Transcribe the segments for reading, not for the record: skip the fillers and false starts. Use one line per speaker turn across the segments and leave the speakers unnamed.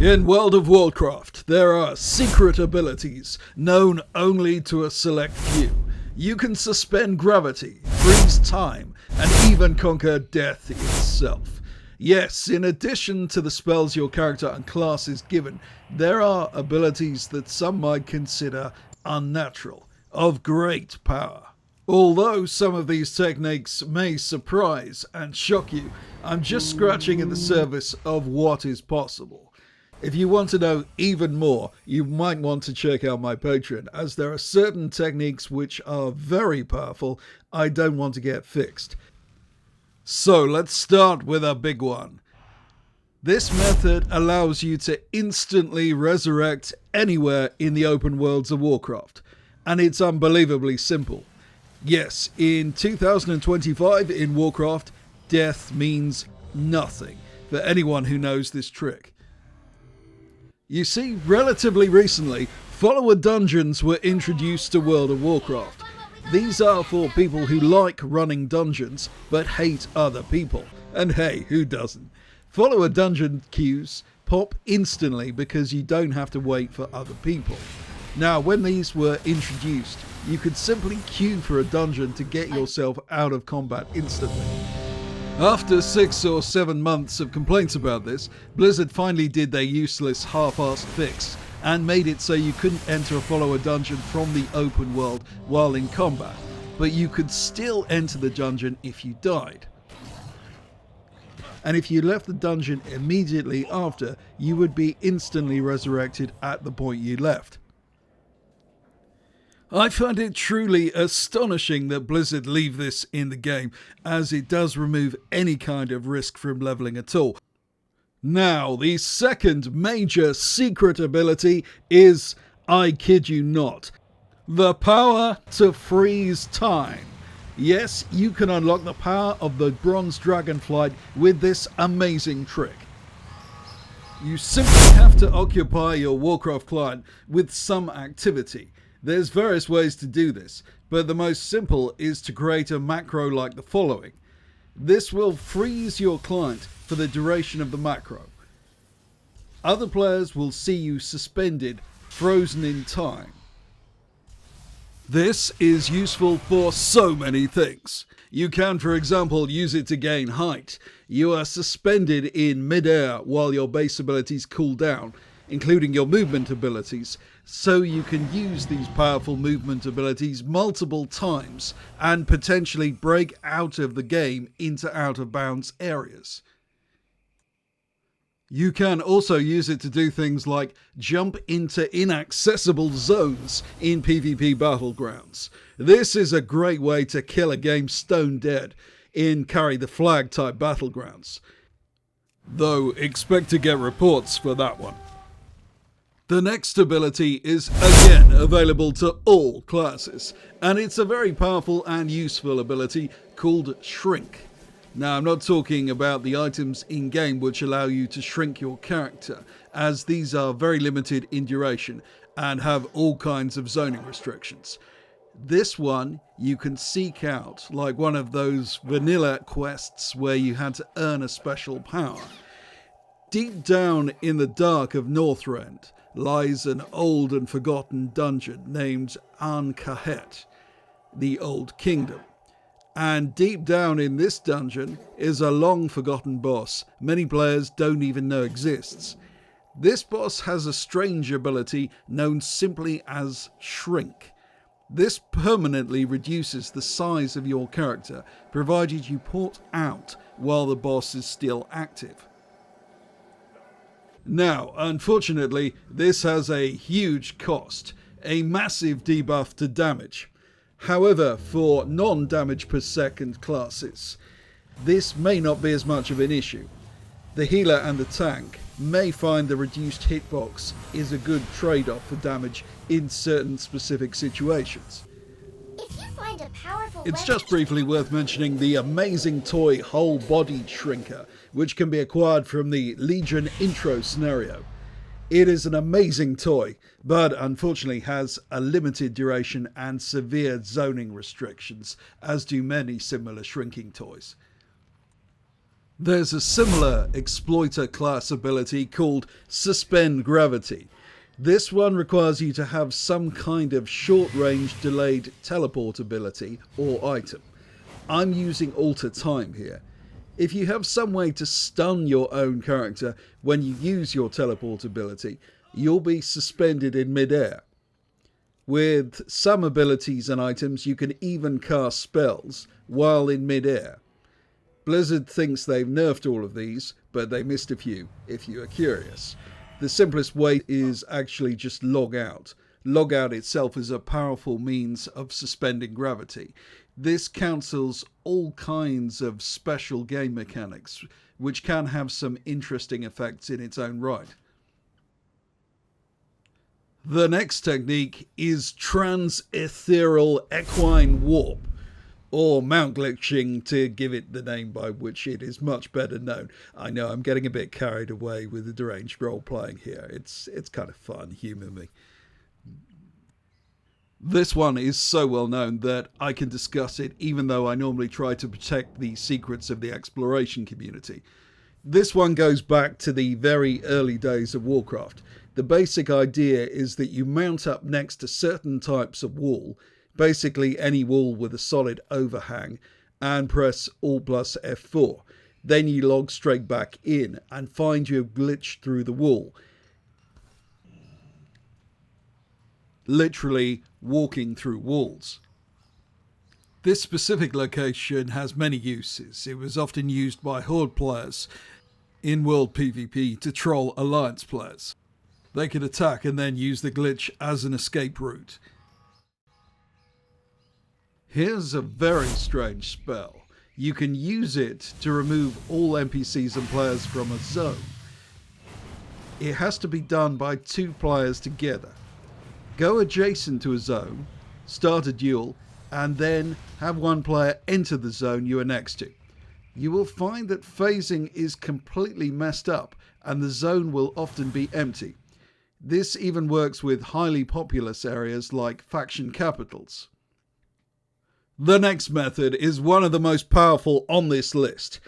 In World of Warcraft, there are secret abilities known only to a select few. You can suspend gravity, freeze time, and even conquer death itself. Yes, in addition to the spells your character and class is given, there are abilities that some might consider unnatural, of great power. Although some of these techniques may surprise and shock you, I'm just scratching at the surface of what is possible. If you want to know even more, you might want to check out my Patreon, as there are certain techniques which are very powerful I don't want to get fixed. So let's start with a big one. This method allows you to instantly resurrect anywhere in the open worlds of Warcraft, and it's unbelievably simple. Yes, in 2025 in Warcraft, death means nothing for anyone who knows this trick. You see, relatively recently, follower dungeons were introduced to World of Warcraft. These are for people who like running dungeons, but hate other people. And hey, who doesn't? Follower dungeon queues pop instantly because you don't have to wait for other people. Now, when these were introduced, you could simply queue for a dungeon to get yourself out of combat instantly. After 6 or 7 months of complaints about this, Blizzard finally did their useless half-assed fix and made it so you couldn't enter a follower dungeon from the open world while in combat, but you could still enter the dungeon if you died. And if you left the dungeon immediately after, you would be instantly resurrected at the point you left. I find it truly astonishing that Blizzard leave this in the game, as it does remove any kind of risk from leveling at all. Now, the second major secret ability is, I kid you not, the power to freeze time. Yes, you can unlock the power of the Bronze Dragonflight with this amazing trick. You simply have to occupy your Warcraft client with some activity. There's various ways to do this, but the most simple is to create a macro like the following. This will freeze your client for the duration of the macro. Other players will see you suspended, frozen in time. This is useful for so many things. You can, for example, use it to gain height. You are suspended in mid-air while your base abilities cool down, including your movement abilities, so you can use these powerful movement abilities multiple times and potentially break out of the game into out-of-bounds areas. You can also use it to do things like jump into inaccessible zones in PvP battlegrounds. This is a great way to kill a game stone dead in carry the flag type battlegrounds, though expect to get reports for that one. The next ability is again available to all classes, and it's a very powerful and useful ability called Shrink. Now, I'm not talking about the items in-game which allow you to shrink your character, as these are very limited in duration and have all kinds of zoning restrictions. This one you can seek out, like one of those vanilla quests where you had to earn a special power. Deep down in the dark of Northrend lies an old and forgotten dungeon named An-Kahet, the Old Kingdom. And deep down in this dungeon is a long forgotten boss many players don't even know exists. This boss has a strange ability known simply as Shrink. This permanently reduces the size of your character, provided you port out while the boss is still active. Now, unfortunately, this has a huge cost, a massive debuff to damage. However, for non-damage per second classes, this may not be as much of an issue. The healer and the tank may find the reduced hitbox is a good trade-off for damage in certain specific situations. It's just briefly worth mentioning the amazing toy Whole Body Shrinker, which can be acquired from the Legion intro scenario. It is an amazing toy, but unfortunately has a limited duration and severe zoning restrictions, as do many similar shrinking toys. There's a similar exploiter class ability called suspend gravity. This one requires you to have some kind of short-range delayed teleport ability or item. I'm using alter time here. If you have some way to stun your own character when you use your teleport ability, you'll be suspended in mid-air. With some abilities and items, you can even cast spells while in mid-air. Blizzard thinks they've nerfed all of these, but they missed a few, if you are curious. The simplest way is actually just log out. Log out itself is a powerful means of suspending gravity. This cancels all kinds of special game mechanics, which can have some interesting effects in its own right. The next technique is Transethal Equine Warp, or mount glitching to give it the name by which it is much better known. I know I'm getting a bit carried away with the deranged role playing here. It's kind of fun, humour me. This one is so well known that I can discuss it even though I normally try to protect the secrets of the exploration community. This one goes back to the very early days of Warcraft. The basic idea is that you mount up next to certain types of wall, basically any wall with a solid overhang, and press Alt plus F4. Then you log straight back in and find you have glitched through the wall. Literally walking through walls. This specific location has many uses. It was often used by Horde players in World PvP to troll Alliance players. They could attack and then use the glitch as an escape route. Here's a very strange spell. You can use it to remove all NPCs and players from a zone. It has to be done by 2 players together. Go adjacent to a zone, start a duel, and then have 1 player enter the zone you are next to. You will find that phasing is completely messed up and the zone will often be empty. This even works with highly populous areas like faction capitals. The next method is one of the most powerful on this list.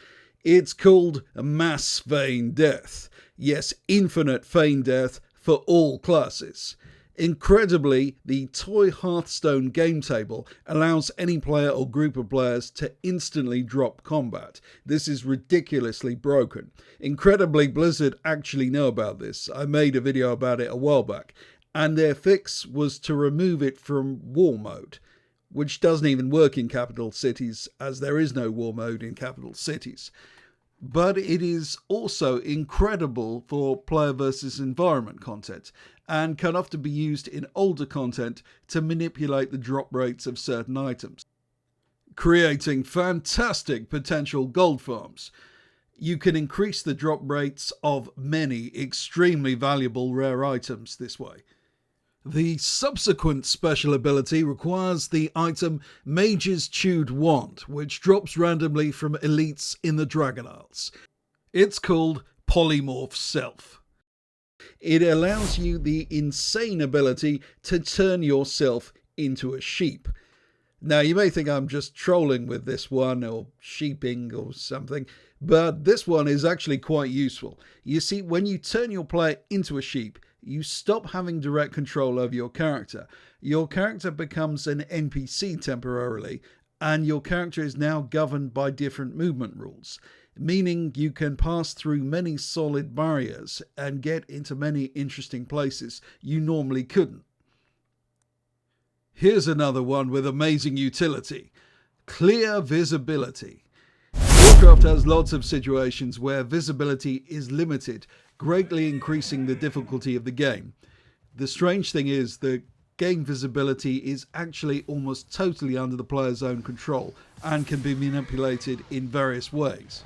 It's called Mass Fae Death. Yes, infinite Fae Death for all classes. Incredibly, the Toy Hearthstone game table allows any player or group of players to instantly drop combat. This is ridiculously broken. Incredibly, Blizzard actually know about this. I made a video about it a while back, and their fix was to remove it from war mode, which doesn't even work in capital cities, as there is no war mode in capital cities. But it is also incredible for player versus environment content, and can often be used in older content to manipulate the drop rates of certain items, creating fantastic potential gold farms. You can increase the drop rates of many extremely valuable rare items this way. The subsequent special ability requires the item Mage's Chewed Wand, which drops randomly from elites in the Dragon Isles. It's called Polymorph Self. It allows you the insane ability to turn yourself into a sheep. Now, you may think I'm just trolling with this one, or sheeping or something, but this one is actually quite useful. You see, when you turn your player into a sheep, you stop having direct control over your character. Your character becomes an NPC temporarily, and your character is now governed by different movement rules, meaning you can pass through many solid barriers and get into many interesting places you normally couldn't. Here's another one with amazing utility: clear visibility. Warcraft has lots of situations where visibility is limited, greatly increasing the difficulty of the game. The strange thing is that game visibility is actually almost totally under the player's own control and can be manipulated in various ways.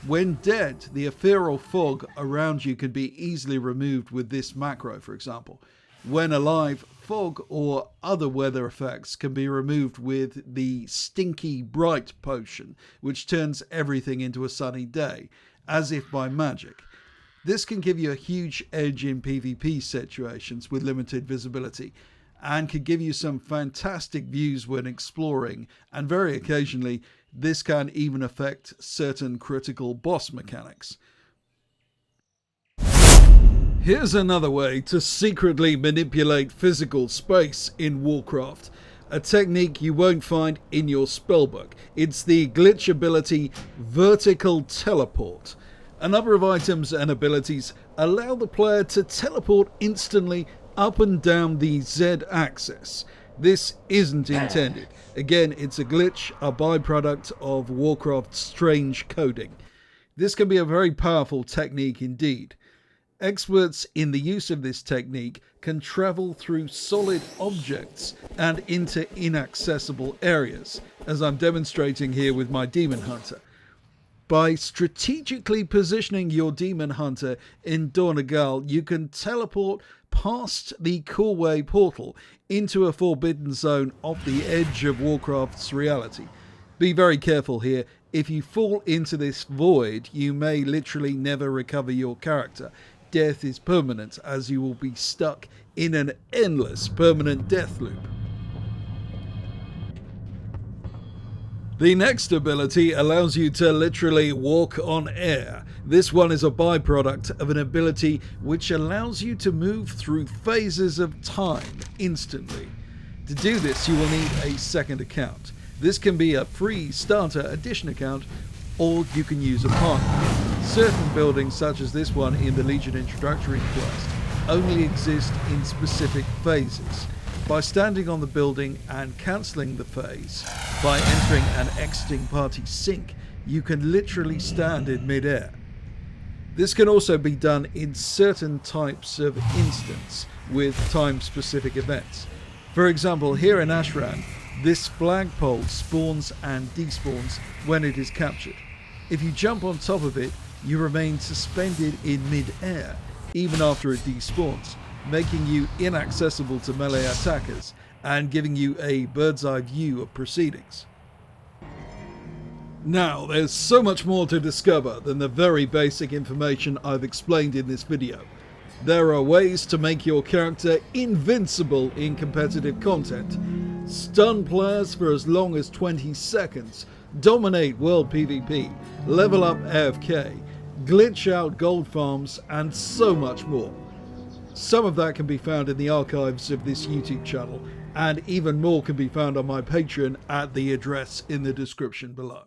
When dead, the ethereal fog around you can be easily removed with this macro, for example. When alive, fog or other weather effects can be removed with the Stinky Bright potion, which turns everything into a sunny day, as if by magic. This can give you a huge edge in PvP situations with limited visibility, and can give you some fantastic views when exploring, and very occasionally this can even affect certain critical boss mechanics. Here's another way to secretly manipulate physical space in Warcraft. A technique you won't find in your spellbook. It's the glitch ability Vertical Teleport. A number of items and abilities allow the player to teleport instantly up and down the Z axis. This isn't intended. Again, it's a glitch, a byproduct of Warcraft's strange coding. This can be a very powerful technique indeed. Experts in the use of this technique can travel through solid objects and into inaccessible areas, as I'm demonstrating here with my Demon Hunter. By strategically positioning your Demon Hunter in Dornegal, you can teleport past the Corway portal into a forbidden zone off the edge of Warcraft's reality. Be very careful here. If you fall into this void, you may literally never recover your character. Death is permanent, as you will be stuck in an endless permanent death loop. The next ability allows you to literally walk on air. This one is a byproduct of an ability which allows you to move through phases of time instantly. To do this, you will need a second account. This can be a free starter edition account, or you can use a partner. Certain buildings, such as this one in the Legion introductory quest, only exist in specific phases. By standing on the building and cancelling the phase, by entering and exiting party sync, you can literally stand in mid-air. This can also be done in certain types of instance with time-specific events. For example, here in Ashran, this flagpole spawns and despawns when it is captured. If you jump on top of it, you remain suspended in mid-air, even after it despawns, making you inaccessible to melee attackers and giving you a bird's eye view of proceedings. Now, there's so much more to discover than the very basic information I've explained in this video. There are ways to make your character invincible in competitive content, stun players for as long as 20 seconds, dominate world PvP, level up AFK, glitch out gold farms, and so much more. Some of that can be found in the archives of this YouTube channel, and even more can be found on my Patreon at the address in the description below.